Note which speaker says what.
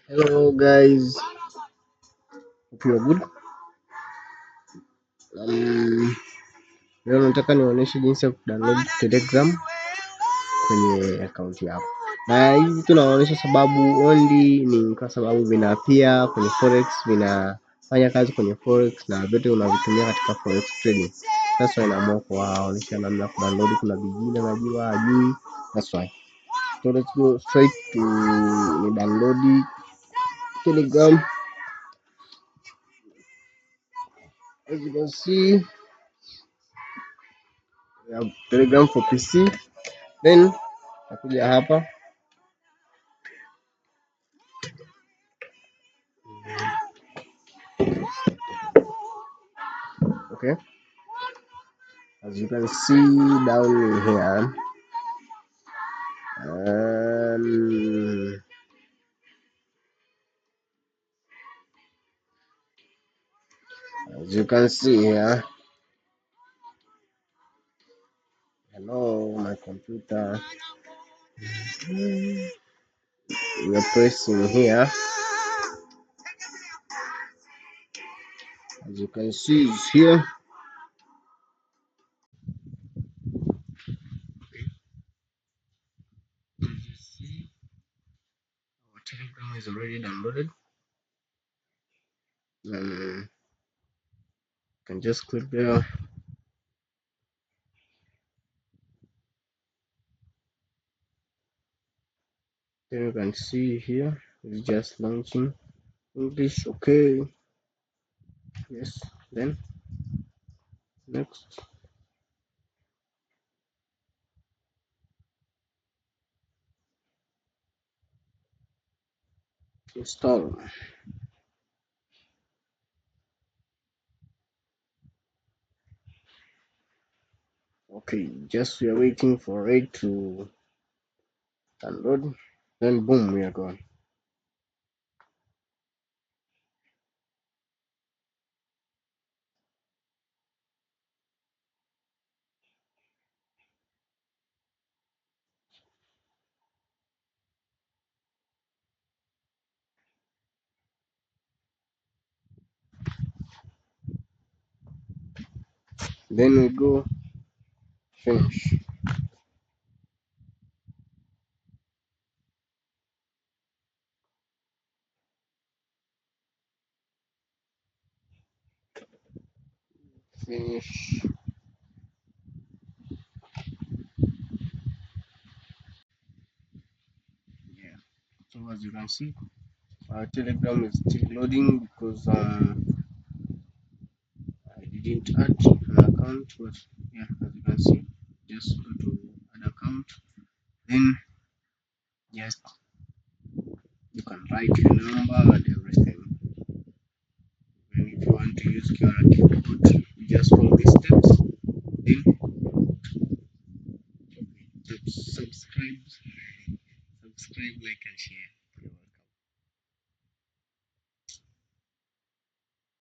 Speaker 1: Hello guys, hope you are good. Leo nataka nionyeshe jinsi ya kudownload Telegram kwenye akaunti yako, na hivi tunaonyesha sababu only ni kwa sababu vinapia kwenye forex, vinafanya kazi kwenye forex na vyote unavitumia katika forex trading. That's why naamua kuwaonyesha namna ya kudownload. Kuna vingine najua hajui, that's why. So let's go straight to download Telegram. As you can see, we have Telegram for PC. Then nakuja hapa, okay, as you can see down here, as you can see here, hello my computer, we are pressing here. As you can see, it's here. As you see, our Telegram is already downloaded. You can just click there. Then you can see here, it's just launching English. Okay, yes, then next, install. Okay, just we are waiting for it to download. Then boom, we are gone. Then we go finish. Finish. Yeah. So as you can see, our Telegram is still loading because I didn't add an account, but yeah, as you can see, just go to add account. Then yes, you can write your number and everything. And if you want to use QR code, you just follow these steps. Then subscribe, like and share.